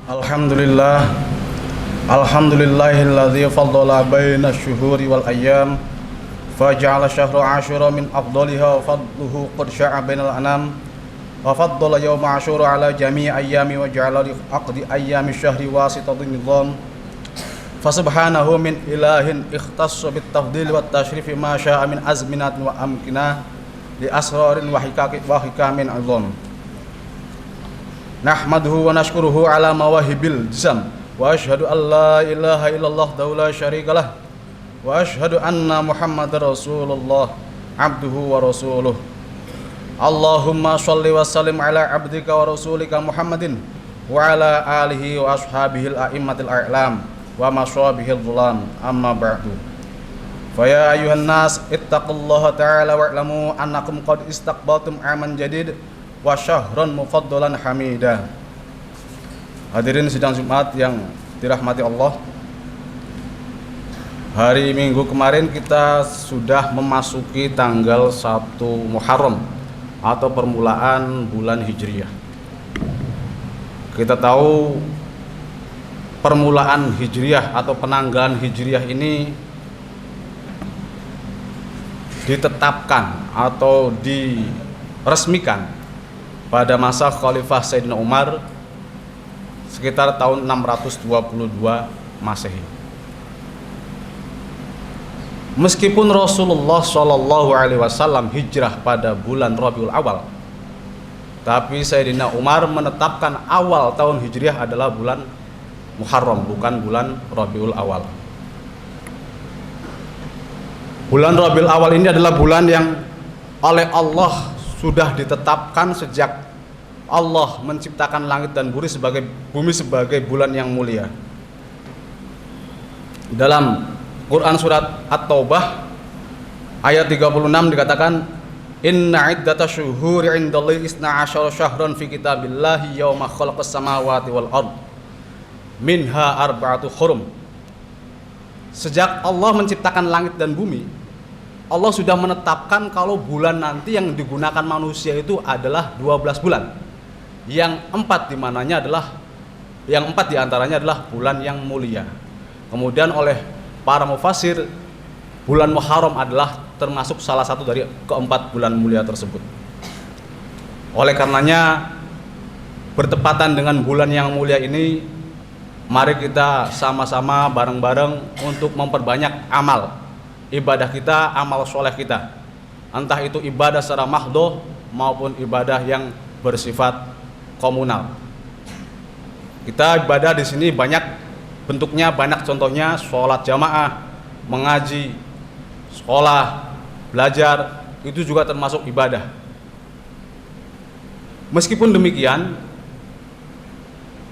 Alhamdulillah, alhamdulillahilladzi faddala baina syuhuri wal ayyam faja'ala syahra asyura min afdaliha wa fadluhu qad sya'a bainal anam wa faddala yawma asyura ala jami'i ayyami wa ja'ala li aqdi ayyami syahri wasitatin nizam fasubhanahu min ilahin ikhtassa bit tafdil wat tashrifi ma sya'a min azminatin wa amkinah li asrarin wa hikamin azam. Nahmaduhu wa nashkuruhu ala mawahibil jisam wa ashhadu an la ilaha illallah la syarikalah wa ashhadu anna muhammadar rasulullah abduhu wa rasuluh. Allahumma shalli wa sallim ala abdika wa rasulika Muhammadin wa ala alihi wa ashabihil a'immatil a'lam wa masyabihil dhulam, amma ba'du. Faya ayuhan nas ittaqullaha ta'ala wa'lamu annakum qad istaqbaltum aman jadid wa syahran mufaddalan hamidah. Hadirin sidang Jumat yang dirahmati Allah, hari Minggu kemarin kita sudah memasuki tanggal 1 Muharram atau permulaan bulan Hijriah. Kita tahu permulaan Hijriah atau penanggalan Hijriah ini ditetapkan atau diresmikan pada masa Khalifah Sayyidina Umar sekitar tahun 622 Masehi. Meskipun Rasulullah SAW hijrah pada bulan Rabiul Awal, tapi Sayyidina Umar menetapkan awal tahun Hijriah adalah bulan Muharram, bukan bulan Rabiul Awal. Bulan Rabiul Awal ini adalah bulan yang oleh Allah sudah ditetapkan sejak Allah menciptakan langit dan bumi sebagai bulan yang mulia. Dalam Quran surat At-Taubah ayat 36 dikatakan, inna iddatash syuhuri 'indallahi 12 syahran fi kitabillahi yauma khalaqas samawati wal ard minha arba'atu hurum. Sejak Allah menciptakan langit dan bumi, Allah sudah menetapkan kalau bulan nanti yang digunakan manusia itu adalah 12 bulan. Yang 4 diantaranya adalah bulan yang mulia. Kemudian oleh para mufassir, bulan Muharram adalah termasuk salah satu dari keempat bulan mulia tersebut. Oleh karenanya, bertepatan dengan bulan yang mulia ini, mari kita sama-sama bareng-bareng untuk memperbanyak amal ibadah kita, amal soleh kita, entah itu ibadah secara mahdoh maupun ibadah yang bersifat komunal. Kita ibadah di sini banyak bentuknya, banyak contohnya: sholat jamaah, mengaji, sekolah, belajar, itu juga termasuk ibadah. Meskipun demikian,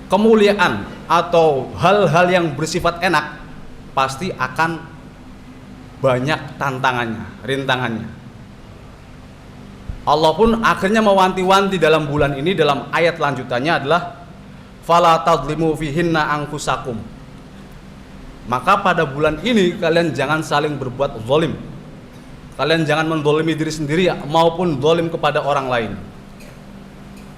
kemuliaan atau hal-hal yang bersifat enak pasti akan banyak tantangannya, rintangannya. Allah pun akhirnya mewanti-wanti dalam bulan ini, dalam ayat lanjutannya adalah fala tadlimu fihinna anfusakum. Maka pada bulan ini kalian jangan saling berbuat zalim. Kalian jangan menzalimi diri sendiri maupun zalim kepada orang lain.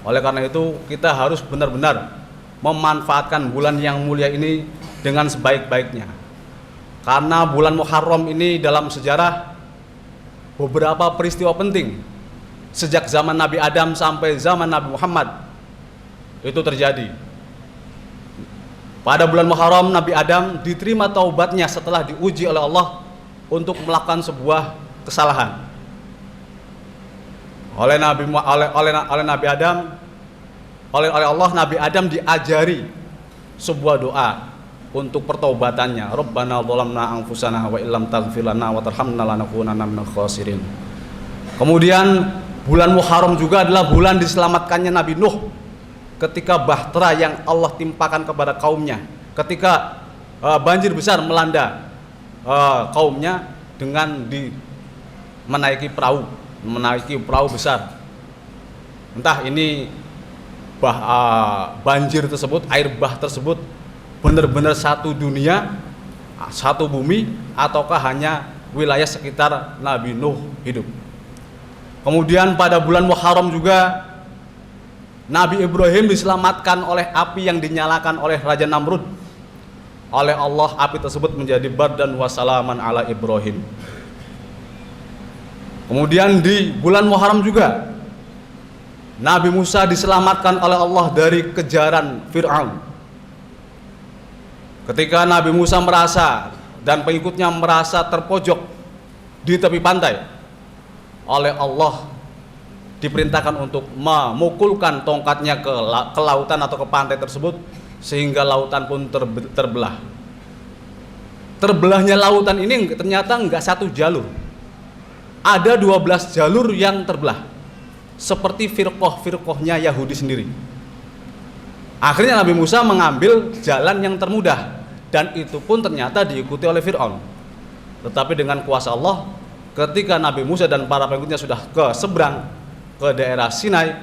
Oleh karena itu, kita harus benar-benar memanfaatkan bulan yang mulia ini dengan sebaik-baiknya. Karena bulan Muharram ini dalam sejarah beberapa peristiwa penting sejak zaman Nabi Adam sampai zaman Nabi Muhammad itu terjadi. Pada bulan Muharram, Nabi Adam diterima taubatnya setelah diuji oleh Allah untuk melakukan sebuah kesalahan. Oleh Allah, Nabi Adam diajari sebuah doa untuk pertaubatannya. Rabbana dzalamna anfusana wa illam taghfir lana wa tarhamna lanakunanna minal khasirin. Kemudian bulan Muharram juga adalah bulan diselamatkannya Nabi Nuh ketika bahtera yang Allah timpakan kepada kaumnya, ketika banjir besar melanda kaumnya dengan menaiki perahu besar. Entah ini banjir tersebut, air bah tersebut benar-benar satu dunia, satu bumi, ataukah hanya wilayah sekitar Nabi Nuh hidup. Kemudian pada bulan Muharram juga Nabi Ibrahim diselamatkan oleh api yang dinyalakan oleh Raja Namrud. Oleh Allah api tersebut menjadi bardan wa salaman ala Ibrahim. Kemudian di bulan Muharram juga Nabi Musa diselamatkan oleh Allah dari kejaran Fir'aun. Ketika Nabi Musa merasa dan pengikutnya merasa terpojok di tepi pantai, oleh Allah diperintahkan untuk memukulkan tongkatnya ke lautan atau ke pantai tersebut, sehingga lautan pun terbelah. Terbelahnya lautan ini ternyata enggak satu jalur, ada 12 jalur yang terbelah, seperti firqohnya Yahudi sendiri. Akhirnya Nabi Musa mengambil jalan yang termudah, dan itu pun ternyata diikuti oleh Fir'aun. Tetapi dengan kuasa Allah, ketika Nabi Musa dan para pengikutnya sudah ke seberang ke daerah Sinai,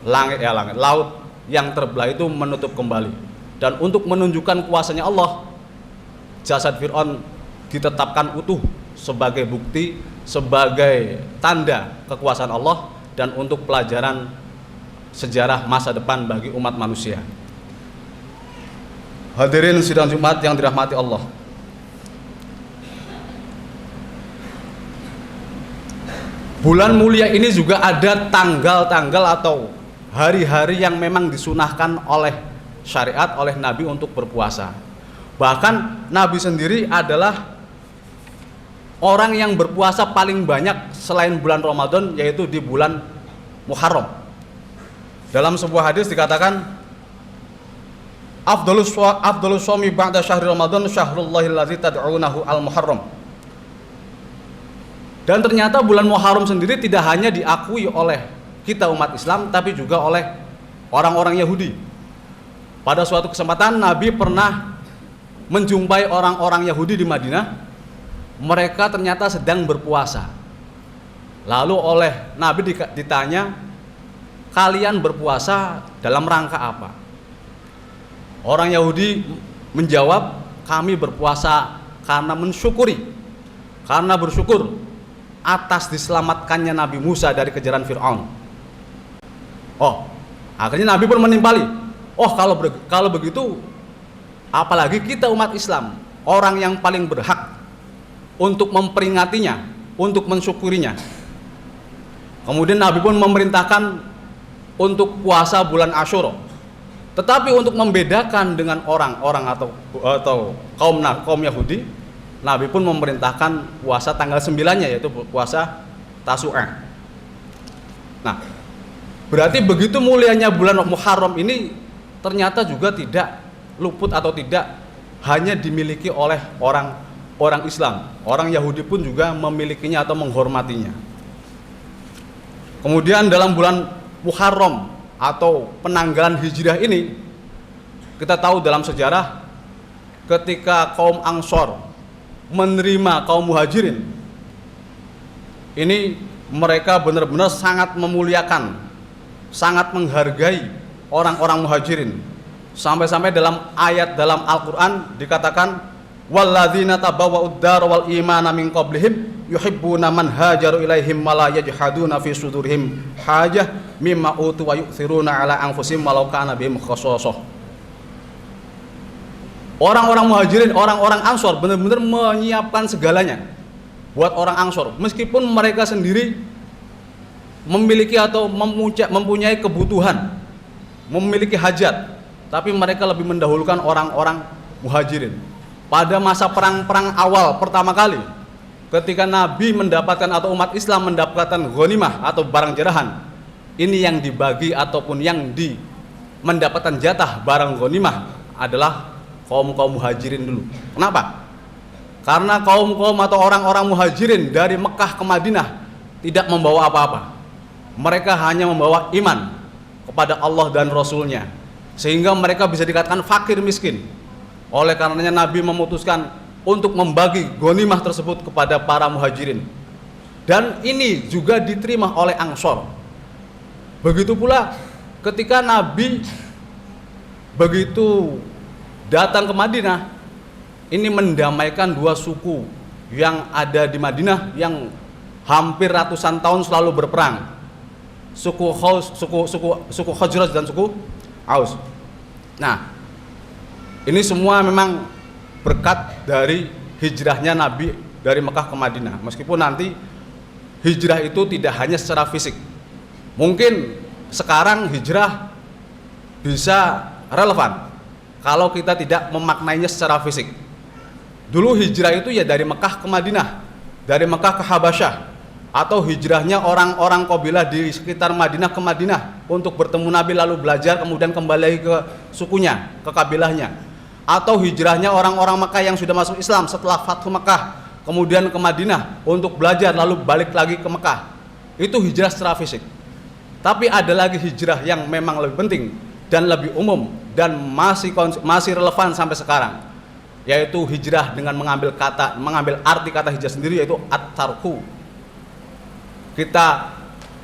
laut yang terbelah itu menutup kembali. Dan untuk menunjukkan kuasanya Allah, jasad Fir'aun ditetapkan utuh sebagai bukti, sebagai tanda kekuasaan Allah, dan untuk pelajaran sejarah masa depan bagi umat manusia. Hadirin sidang Jumat yang dirahmati Allah, bulan mulia ini juga ada tanggal-tanggal atau hari-hari yang memang disunahkan oleh syariat, oleh Nabi untuk berpuasa. Bahkan Nabi sendiri adalah orang yang berpuasa paling banyak selain bulan Ramadan, yaitu di bulan Muharram. Dalam sebuah hadis dikatakan, Afdalus shaumi ba'da syahri Ramadan syahrullahil ladzi tad'unahu al-Muharram. Dan ternyata bulan Muharram sendiri tidak hanya diakui oleh kita umat Islam, tapi juga oleh orang-orang Yahudi. Pada suatu kesempatan Nabi pernah menjumpai orang-orang Yahudi di Madinah. Mereka ternyata sedang berpuasa. Lalu oleh Nabi ditanya, kalian berpuasa dalam rangka apa? Orang Yahudi menjawab, kami berpuasa karena mensyukuri, karena bersyukur atas diselamatkannya Nabi Musa dari kejaran Fir'aun. Oh, akhirnya Nabi pun menimpali, oh kalau begitu, apalagi kita umat Islam, orang yang paling berhak untuk memperingatinya, untuk mensyukurinya. Kemudian Nabi pun memerintahkan untuk puasa bulan Asyura. Tetapi untuk membedakan dengan orang-orang atau kaum Yahudi, Nabi pun memerintahkan puasa tanggal 9-nya, yaitu puasa Tasu'a. Nah, berarti begitu mulianya bulan Muharram ini ternyata juga tidak luput atau tidak hanya dimiliki oleh orang Islam. Orang Yahudi pun juga memilikinya atau menghormatinya. Kemudian dalam bulan Muharram atau penanggalan Hijriah ini, kita tahu dalam sejarah ketika kaum Ansor menerima kaum Muhajirin, ini mereka benar-benar sangat memuliakan, sangat menghargai orang-orang Muhajirin. Sampai-sampai dalam ayat dalam Al-Quran dikatakan, walladzina tabawwa'ud dar wal imana min qablihim yuhibbuna man hajaru ilaihim wa la yajhaduna fi sudurihim hajah mimma utu wa yu'thiruna ala anfusihim walau kana bihim khassasah. Orang-orang Muhajirin, orang-orang Ansor benar-benar menyiapkan segalanya buat orang Ansor, meskipun mereka sendiri memiliki atau mempunyai kebutuhan, memiliki hajat, tapi mereka lebih mendahulukan orang-orang Muhajirin. Pada masa perang-perang awal pertama kali, ketika Nabi mendapatkan atau umat Islam mendapatkan ghanimah atau barang jarahan, ini yang dibagi ataupun yang mendapatkan jatah barang ghanimah adalah kaum Muhajirin dulu. Kenapa? Karena kaum atau orang-orang Muhajirin dari Mekah ke Madinah tidak membawa apa-apa. Mereka hanya membawa iman kepada Allah dan Rasulnya, sehingga mereka bisa dikatakan fakir miskin. Oleh karenanya Nabi memutuskan untuk membagi ghanimah tersebut kepada para Muhajirin, dan ini juga diterima oleh Ansor. Begitu pula ketika Nabi begitu datang ke Madinah, ini mendamaikan dua suku yang ada di Madinah yang hampir ratusan tahun selalu berperang. suku Khazraj dan suku Aus. Nah, ini semua memang berkat dari hijrahnya Nabi dari Mekah ke Madinah. Meskipun nanti hijrah itu tidak hanya secara fisik. Mungkin sekarang hijrah bisa relevan kalau kita tidak memaknainya secara fisik. Dulu hijrah itu ya dari Mekah ke Madinah, dari Mekah ke Habasyah, atau hijrahnya orang-orang kabilah di sekitar Madinah ke Madinah untuk bertemu Nabi lalu belajar kemudian kembali ke sukunya, ke kabilahnya. Atau hijrahnya orang-orang Mekah yang sudah masuk Islam setelah Fathu Mekah kemudian ke Madinah untuk belajar lalu balik lagi ke Mekah. Itu hijrah secara fisik. Tapi ada lagi hijrah yang memang lebih penting dan lebih umum dan masih relevan sampai sekarang, yaitu hijrah dengan mengambil arti kata hijrah sendiri, yaitu at-tarku. Kita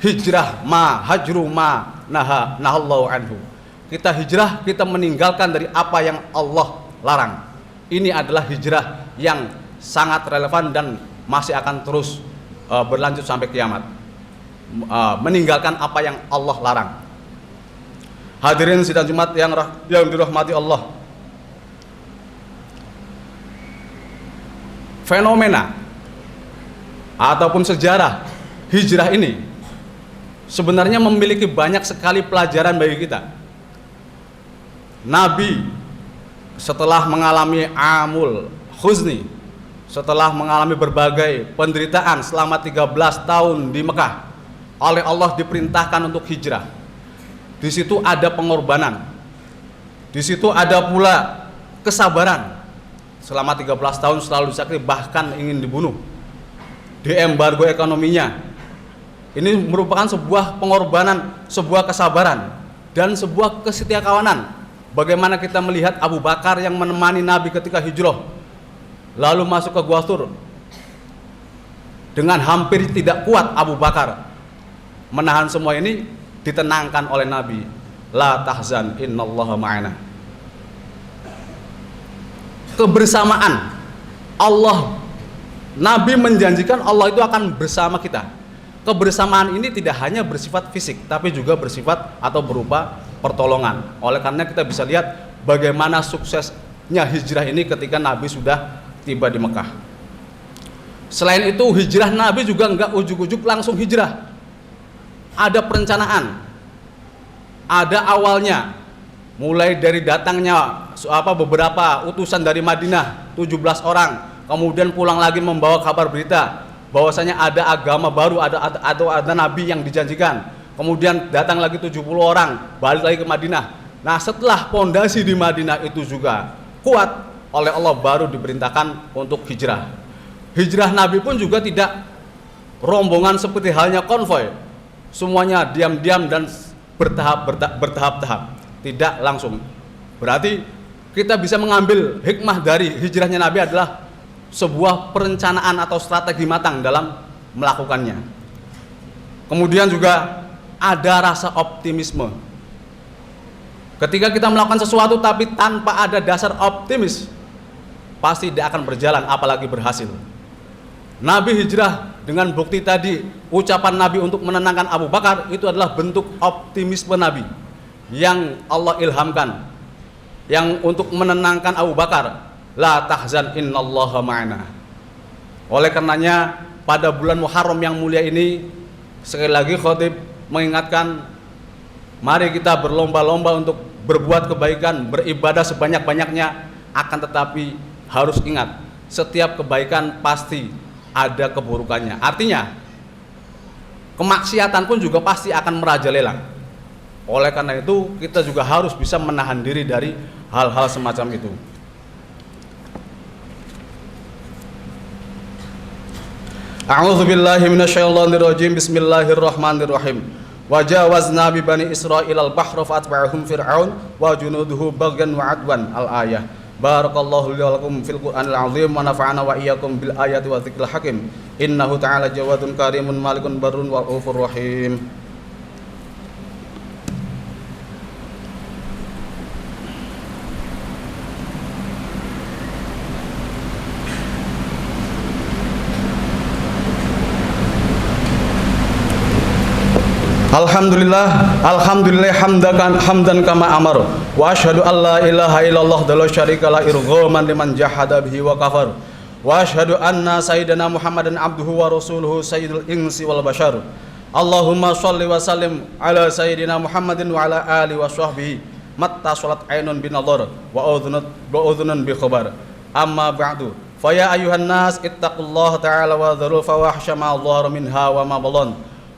hijrah hajru ma nahallahu anhu. Kita hijrah, kita meninggalkan dari apa yang Allah larang. Ini adalah hijrah yang sangat relevan dan masih akan terus berlanjut sampai kiamat. Meninggalkan apa yang Allah larang. Hadirin sidang Jumat yang dirahmati Allah. Fenomena ataupun sejarah hijrah ini sebenarnya memiliki banyak sekali pelajaran bagi kita. Nabi setelah mengalami amul khuzni, setelah mengalami berbagai penderitaan selama 13 tahun di Mekah, oleh Allah diperintahkan untuk hijrah. Di situ ada pengorbanan, di situ ada pula kesabaran. Selama 13 tahun selalu disakiti, bahkan ingin dibunuh, diembargo ekonominya. Ini merupakan sebuah pengorbanan, sebuah kesabaran, dan sebuah kesetiakawanan. Bagaimana kita melihat Abu Bakar yang menemani Nabi ketika hijrah, lalu masuk ke Gua Thur. Dengan hampir tidak kuat Abu Bakar menahan semua ini, ditenangkan oleh Nabi. La tahzan innallaha ma'ana. Kebersamaan Allah, Nabi menjanjikan Allah itu akan bersama kita. Kebersamaan ini tidak hanya bersifat fisik, tapi juga bersifat atau berupa pertolongan. Oleh karena kita bisa lihat bagaimana suksesnya hijrah ini ketika Nabi sudah tiba di Mekah. Selain itu, hijrah Nabi juga enggak ujuk-ujuk langsung hijrah. Ada perencanaan, ada awalnya, mulai dari datangnya beberapa utusan dari Madinah, 17 orang, kemudian pulang lagi membawa kabar berita bahwasanya ada agama baru, ada nabi yang dijanjikan. Kemudian datang lagi 70 orang, balik lagi ke Madinah. Nah, setelah pondasi di Madinah itu juga kuat, oleh Allah baru diperintahkan untuk hijrah. Hijrah Nabi pun juga tidak rombongan seperti halnya konvoy. Semuanya diam-diam dan bertahap-tahap, tidak langsung. Berarti kita bisa mengambil hikmah dari hijrahnya Nabi adalah sebuah perencanaan atau strategi matang dalam melakukannya. Kemudian juga ada rasa optimisme. Ketika kita melakukan sesuatu tapi tanpa ada dasar optimis, pasti tidak akan berjalan, apalagi berhasil. Nabi hijrah dengan bukti tadi, ucapan Nabi untuk menenangkan Abu Bakar, itu adalah bentuk optimisme Nabi yang Allah ilhamkan, yang untuk menenangkan Abu Bakar. La tahzan innallaha ma'ana. Oleh karenanya pada bulan Muharram yang mulia ini, sekali lagi khatib mengingatkan, mari kita berlomba-lomba untuk berbuat kebaikan, beribadah sebanyak-banyaknya. Akan tetapi harus ingat, setiap kebaikan pasti ada keburukannya. Artinya kemaksiatan pun juga pasti akan merajalela. Oleh karena itu kita juga harus bisa menahan diri dari hal-hal semacam itu. A'udzubillahi minasyaitonirrajim. Bismillahirrahmanirrahim. Wajawazna bi bani Israil al-bahra fatba'ahum fir'aun wa junuduhu bagyan wa adwan. Al-ayah. Barakallahu li wa lakum fil Qur'anil azim wa nafa'ana wa iyyakum bil ayati wa dzikril hakim. Innahu ta'ala jawadun karimun malikun barrun wa ghafurur rahim. Alhamdulillah hamdan kama amar. Wa asyhadu an la ilaha illallah la syarika la irghaman liman jahada bihi wa kafar. Wa asyhadu anna sayyidina Muhammadan abduhu wa rasuluhu sayyidul insi wal bashar. Allahumma shalli wa sallim ala sayyidina Muhammadin wa ala alihi wa sahbihi. Matta salat ainun bin nadhar wa udhunun bi khabar. Amma ba'du. Fa ya ayuhan nas ittaqullaha ta'ala wa dharul fawahisha ma dhahara minha wa ma balan.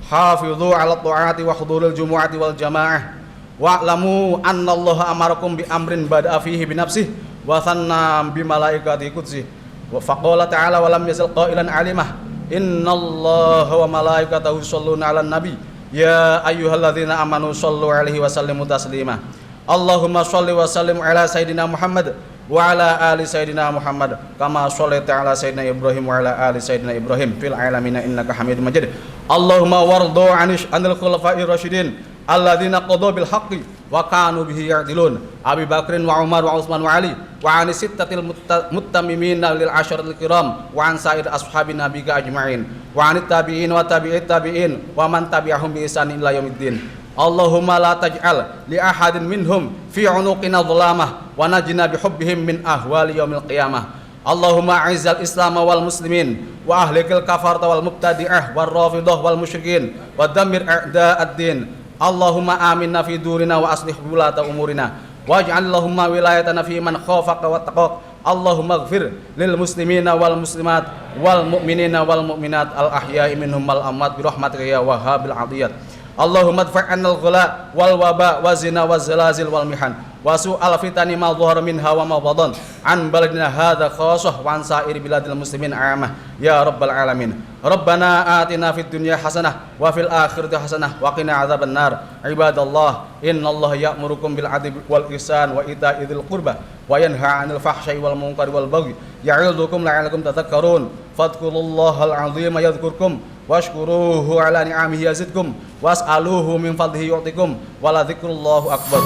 Hafidhu ala ta'ati wa huduril jumu'ati wal jamaah wa'lamu anna allaha amarakum bi amrin bada'a fihi bi nafsihi wa thanna bi malaikati qudsi wa faqala ta'ala wa lam yazal qailan alimah inna allaha wa malaikatahu yusholluna 'alan nabi ya ayyuhalladzina amanu shallu 'alaihi wa sallimu taslima Allahumma shalli wa sallim ala sayyidina Muhammad wa ala ali sayyidina Muhammad kama shallaita ala sayyidina Ibrahim wa ala ali sayyidina Ibrahim fil alamin innaka Hamidum Majid. Allahumma wardu anil khulafa'ir rasyidin alladzina qadaw bil haqqi wa kanu bihi ya'dilun Abi Bakrin wa Umar wa Utsman wa Ali wa an sittatil muttamimin lil asharatil kiram wa an sa'ir ashabin nabiyika ajma'in wa anit tabi'in wa tabi'it tabi'in wa man tabi'ahum bi ihsan ila yaumiddin. Allahumma la taj'al li ahadin minhum fi 'unuqina dhulamah wa najina bi hubbihim min ahwali yaumil qiyamah. Allahumma a'izzal islam wal muslimin wa ahlikil kafarata wal mubtadi'ah wal rafidah wal musyrikin wa dammir a'da'ad-din. Allahumma aminna fi durina wa aslih wulata umurina waj'al Allahumma wilayatana fi man khafaka wa taqak. Allahumma ighfir lil muslimina wal muslimat wal mu'minina wal mu'minat al ahya'i minhum wal amwat bi rahmatika ya wahhabil 'adiyat. Allahumma dfa'annal ghala wal waba wa zina wa zalazil wal mihan wa su'al fitani ma dhahara minha wa ma badan an baladina hadha khassah wa an sa'iri biladil muslimin 'amah ya rabbal alamin. Rabbana atina fid dunya hasanah wa fil akhirati hasanah wa qina adzaban nar. Ibadallah innallaha ya'murukum bil 'adli wal ihsan wa ita'i dzil qurba wa yanha 'anil fahsya'i wal munkari wal baghi ya'idzukum la'allakum tadhakkarun. Fadhkurullahal 'azima yadhkurkum washkuruhu ala ni'amihi yazidkum was'aluhu min fadlihi yu'tikum wala dzikrullahu akbar.